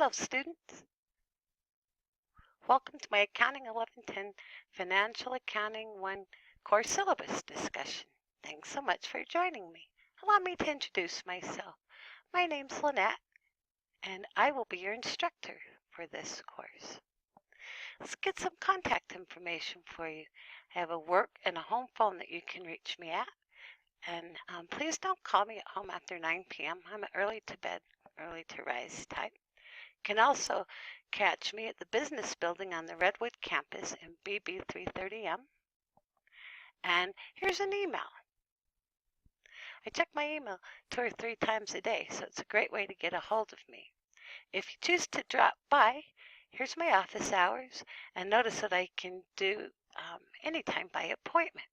Hello, students. Welcome to my Accounting 1110 Financial Accounting 1 course syllabus discussion. Thanks so much for joining me. Allow me to introduce myself. My name's Lynette, and I will be your instructor for this course. Let's get some contact information for you. I have a work and a home phone that you can reach me at. And please don't call me at home after 9 p.m. I'm an early to bed, early to rise type. You can also catch me at the business building on the Redwood campus in BB 330M. And here's an email. I check my email 2 or 3 times a day, so it's a great way to get a hold of me. If you choose to drop by, here's my office hours, and notice that I can do anytime by appointment.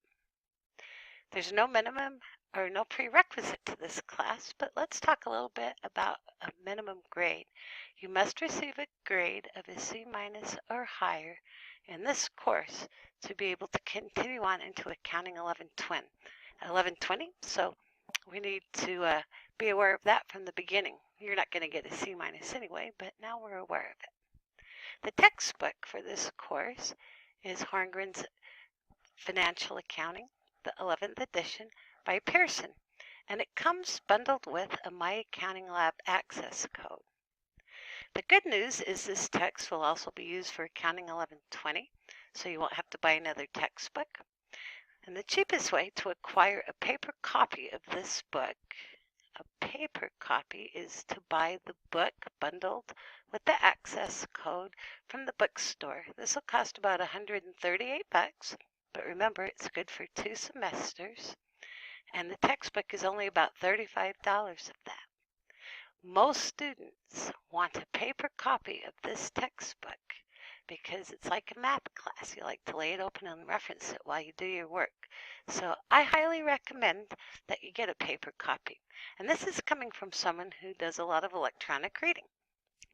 There's no minimum or no prerequisite to this class, but let's talk a little bit about a minimum grade. You must receive a grade of a C- or higher in this course to be able to continue on into Accounting 1120. So we need to be aware of that from the beginning. You're not going to get a C- anyway, but now we're aware of it. The textbook for this course is Horngren's Financial Accounting, the 11th edition by Pearson, and it comes bundled with a My Accounting Lab access code. The good news is this text will also be used for Accounting 1120, so you won't have to buy another textbook. And the cheapest way to acquire a paper copy of this book, is to buy the book bundled with the access code from the bookstore. This will cost about $138, but remember it's good for 2 semesters, and the textbook is only about $35 of that. Most students want a paper copy of this textbook because it's like a math class. You like to lay it open and reference it while you do your work. So I highly recommend that you get a paper copy. And this is coming from someone who does a lot of electronic reading.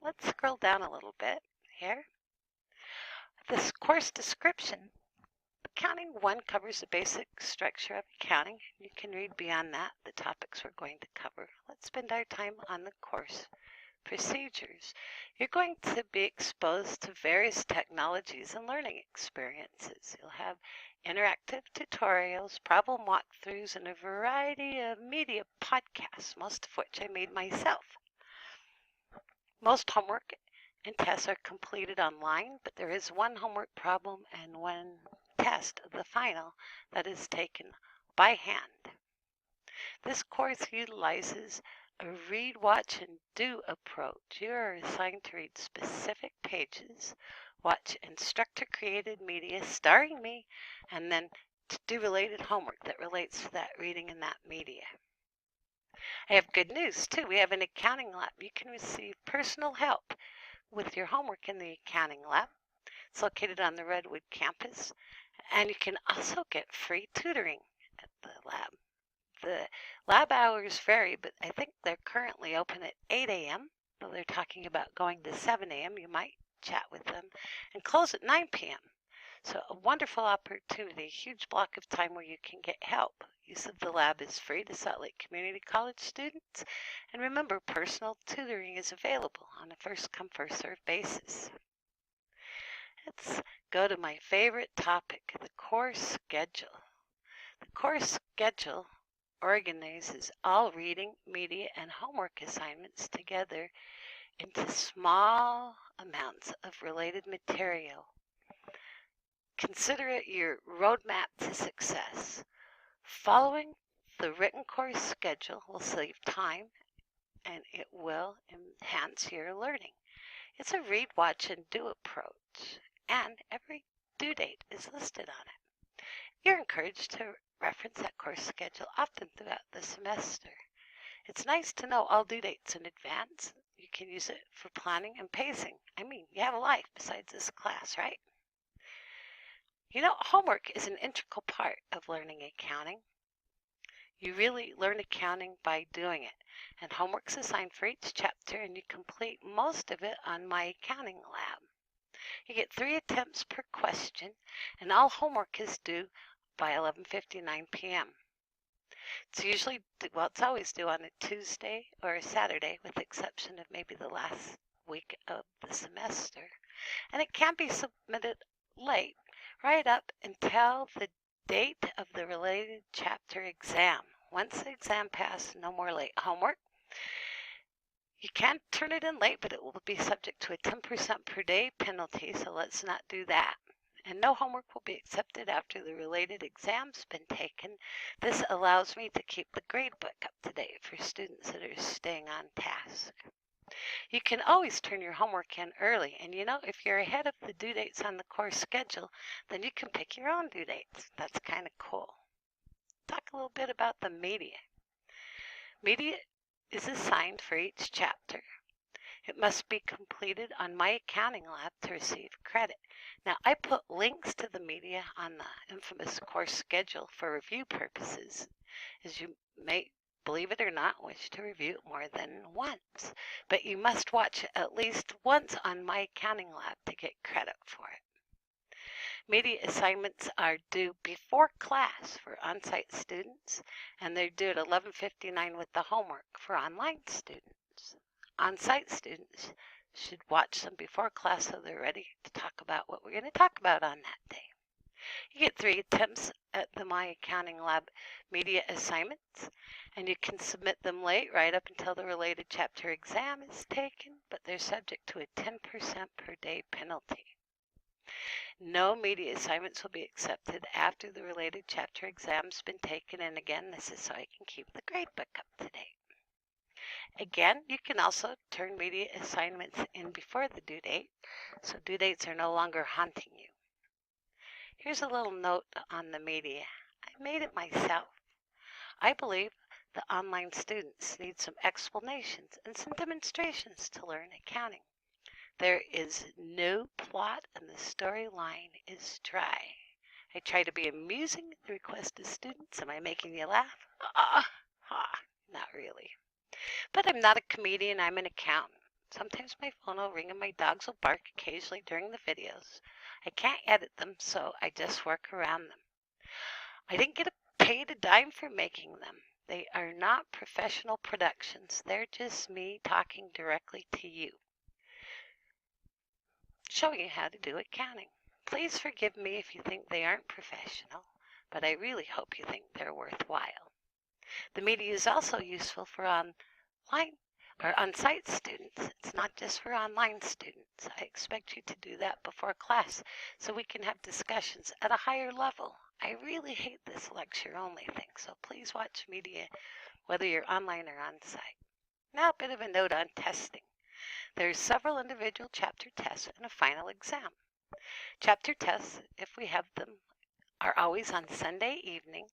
Let's scroll down a little bit here. This course description. Accounting 1 covers the basic structure of accounting. You can read beyond that the topics we're going to cover. Let's spend our time on the course procedures. You're going to be exposed to various technologies and learning experiences. You'll have interactive tutorials, problem walkthroughs, and a variety of media podcasts, most of which I made myself. Most homework and tests are completed online, but there is one homework problem and one test, the final, that is taken by hand. This course utilizes a read, watch, and do approach. You are assigned to read specific pages, watch instructor-created media starring me, and then to do related homework that relates to that reading and that media. I have good news, too. We have an accounting lab. You can receive personal help with your homework in the accounting lab. It's located on the Redwood campus, and you can also get free tutoring at the lab. The lab hours vary, but I think they're currently open at 8 a.m. Though they're talking about going to 7 a.m. You might chat with them, and close at 9 p.m. So a wonderful opportunity, huge block of time where you can get help. Use of the lab is free to Salt Lake Community College students. And remember, personal tutoring is available on a first-come, first-served basis. Let's go to my favorite topic, the course schedule. The course schedule organizes all reading, media, and homework assignments together into small amounts of related material. Consider it your roadmap to success. Following the written course schedule will save time and it will enhance your learning. It's a read, watch, and do approach, and every due date is listed on it. You're encouraged to reference that course schedule often throughout the semester. It's nice to know all due dates in advance. You can use it for planning and pacing. I mean, you have a life besides this class, right? You know, homework is an integral part of learning accounting. You really learn accounting by doing it, and homework's assigned for each chapter, and you complete most of it on My Accounting Lab. You get 3 attempts per question, and all homework is due by 11:59 p.m. It's always due on a Tuesday or a Saturday, with the exception of maybe the last week of the semester, and it can be submitted late, right up until the date of the related chapter exam. Once the exam passed, no more late homework. You can turn it in late, but it will be subject to a 10% per day penalty, so let's not do that. And no homework will be accepted after the related exam's been taken. This allows me to keep the gradebook up to date for students that are staying on task. You can always turn your homework in early, and if you're ahead of the due dates on the course schedule, then you can pick your own due dates. That's kind of cool. Talk a little bit about the media. Media is assigned for each chapter. It must be completed on My Accounting Lab to receive credit. Now, I put links to the media on the infamous course schedule for review purposes, as you may, believe it or not, wish to review it more than once. But you must watch at least once on My Accounting Lab to get credit for it. Media assignments are due before class for on-site students, and they're due at 11:59 with the homework for online students. On-site students should watch them before class so they're ready to talk about what we're going to talk about on that day. You get 3 attempts at the My Accounting Lab media assignments, and you can submit them late right up until the related chapter exam is taken, but they're subject to a 10% per day penalty. No media assignments will be accepted after the related chapter exam's been taken, and again, this is so I can keep the gradebook up to date. Again, you can also turn media assignments in before the due date, so due dates are no longer haunting you. Here's a little note on the media. I made it myself. I believe the online students need some explanations and some demonstrations to learn accounting. There is no plot and the storyline is dry. I try to be amusing at the request of students. Am I making you laugh? Not really. But I'm not a comedian, I'm an accountant. Sometimes my phone will ring and my dogs will bark occasionally during the videos. I can't edit them, so I just work around them. I didn't get paid a dime for making them. They are not professional productions. They're just me talking directly to you, showing you how to do accounting. Please forgive me if you think they aren't professional, but I really hope you think they're worthwhile. The media is also useful for online or on-site students. It's not just for online students. I expect you to do that before class so we can have discussions at a higher level. I really hate this lecture-only thing, so please watch media whether you're online or on-site. Now a bit of a note on testing. There are several individual chapter tests and a final exam. Chapter tests, if we have them, are always on Sunday evening,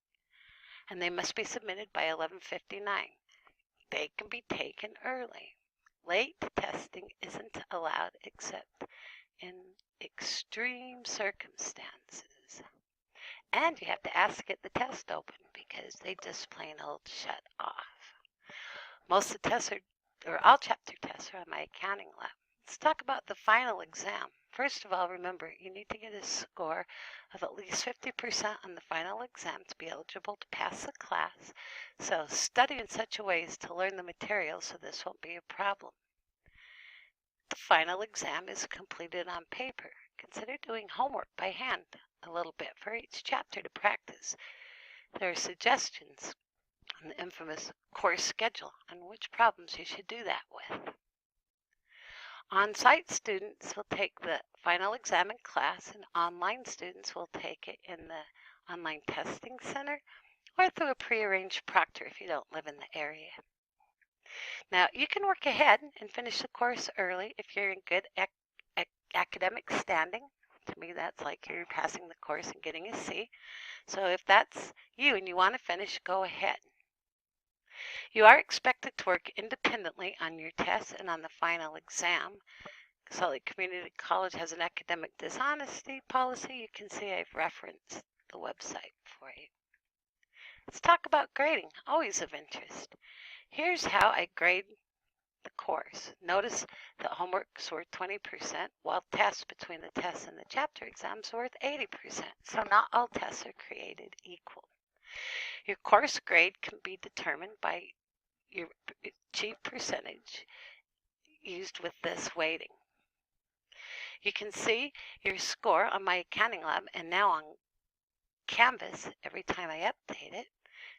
and they must be submitted by 11:59. They can be taken early. Late testing isn't allowed except in extreme circumstances. And you have to ask to get the test open because they just plain old shut off. Most of the tests or all chapter tests are on My Accounting Lab. Let's talk about the final exam. First of all, remember, you need to get a score of at least 50% on the final exam to be eligible to pass the class. So study in such a way as to learn the material so this won't be a problem. The final exam is completed on paper. Consider doing homework by hand a little bit for each chapter to practice. There are suggestions on the infamous course schedule on which problems you should do that with. On-site students will take the final exam in class, and online students will take it in the online testing center or through a prearranged proctor if you don't live in the area. Now, you can work ahead and finish the course early if you're in good academic standing. To me, that's like you're passing the course and getting a C. So if that's you and you want to finish, go ahead. You are expected to work independently on your tests and on the final exam. Salt Lake Community College has an academic dishonesty policy. You can see I've referenced the website for you. Let's talk about grading, always of interest. Here's how I grade the course. Notice that homework's worth 20%, while tests between the tests and the chapter exams are worth 80%. So not all tests are created equal. Your course grade can be determined by your achieved percentage used with this weighting. You can see your score on my accounting lab and now on Canvas every time I update it.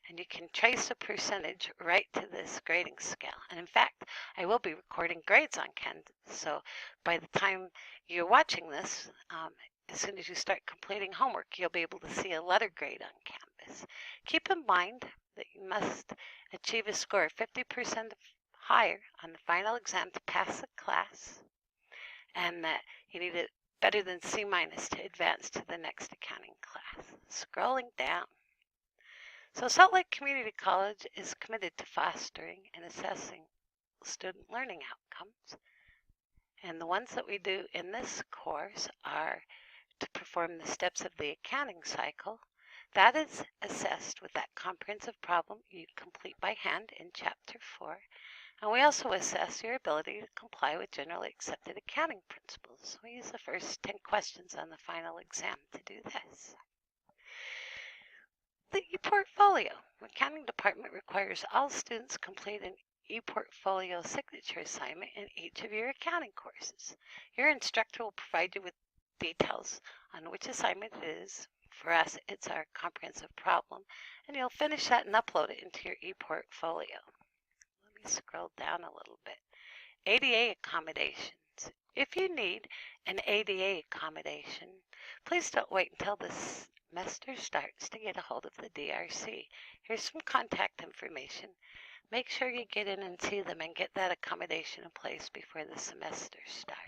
And you can trace a percentage right to this grading scale. And in fact, I will be recording grades on Canvas. So by the time you're watching this, as soon as you start completing homework, you'll be able to see a letter grade on Canvas. Keep in mind that you must achieve a score of 50% higher on the final exam to pass the class, and that you need it better than C- to advance to the next accounting class. Scrolling down. So Salt Lake Community College is committed to fostering and assessing student learning outcomes. And the ones that we do in this course are to perform the steps of the accounting cycle. That is assessed with that comprehensive problem you complete by hand in Chapter 4. And we also assess your ability to comply with generally accepted accounting principles. We use the first 10 questions on the final exam to do this. The ePortfolio. The accounting department requires all students complete an ePortfolio signature assignment in each of your accounting courses. Your instructor will provide you with details on which assignment it is. For us, it's our comprehensive problem, and you'll finish that and upload it into your ePortfolio. Let me scroll down a little bit. ADA accommodations. If you need an ADA accommodation, please don't wait until the semester starts to get a hold of the DRC. Here's some contact information. Make sure you get in and see them and get that accommodation in place before the semester starts.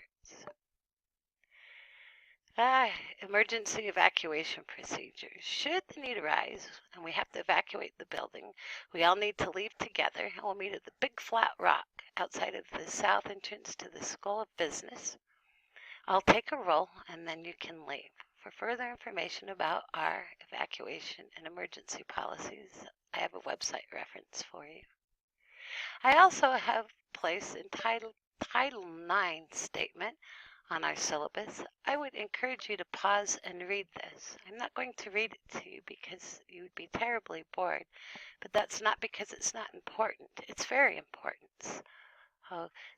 Emergency evacuation procedures. Should the need arise and we have to evacuate the building, we all need to leave together, and we'll meet at the Big Flat Rock outside of the south entrance to the School of Business. I'll take a roll and then you can leave. For further information about our evacuation and emergency policies, I have a website reference for you. I also have placed entitled Title IX statement on our syllabus. I would encourage you to pause and read this. I'm not going to read it to you because you would be terribly bored, but that's not because it's not important. It's very important.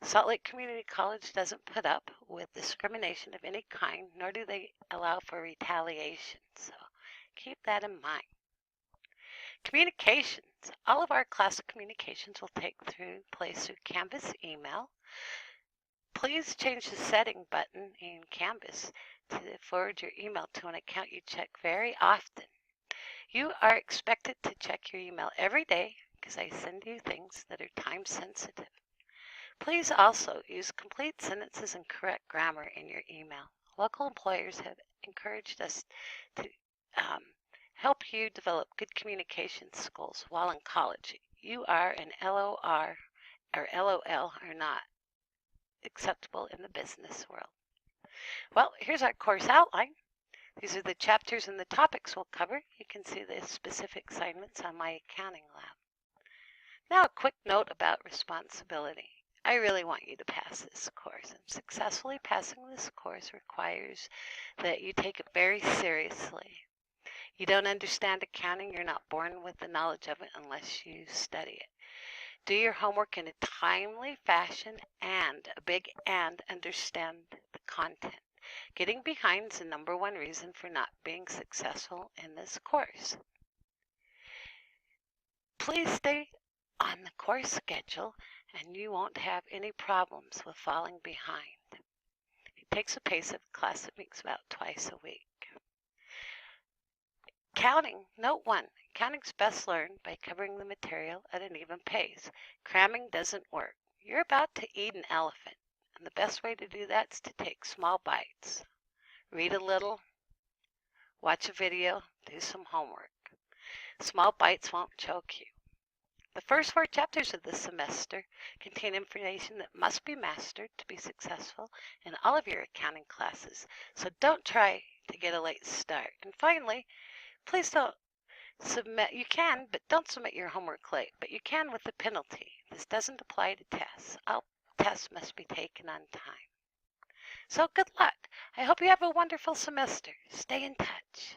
Salt Lake Community College doesn't put up with discrimination of any kind, nor do they allow for retaliation. So keep that in mind. Communications. All of our class communications will take place through Canvas email. Please change the setting button in Canvas to forward your email to an account you check very often. You are expected to check your email every day because I send you things that are time sensitive. Please also use complete sentences and correct grammar in your email. Local employers have encouraged us to help you develop good communication skills while in college. You are an LOR or LOL are not acceptable in the business world. Well, here's our course outline. These are the chapters and the topics we'll cover. You can see the specific assignments on my accounting lab. Now a quick note about responsibility. I really want you to pass this course, and successfully passing this course requires that you take it very seriously. You don't understand accounting, you're not born with the knowledge of it unless you study it. Do your homework in a timely fashion and, a big and, understand the content. Getting behind is the number one reason for not being successful in this course. Please stay on the course schedule and you won't have any problems with falling behind. It takes a pace of a class that meets about twice a week. Counting, note 1, counting's best learned by covering the material at an even pace. Cramming doesn't work. You're about to eat an elephant, and the best way to do that is to take small bites. Read a little, watch a video, do some homework. Small bites won't choke you. The first 4 chapters of this semester contain information that must be mastered to be successful in all of your accounting classes, so don't try to get a late start. And finally, please don't submit. You can, but don't submit your homework late, but you can with a penalty. This doesn't apply to tests. All tests must be taken on time. So good luck. I hope you have a wonderful semester. Stay in touch.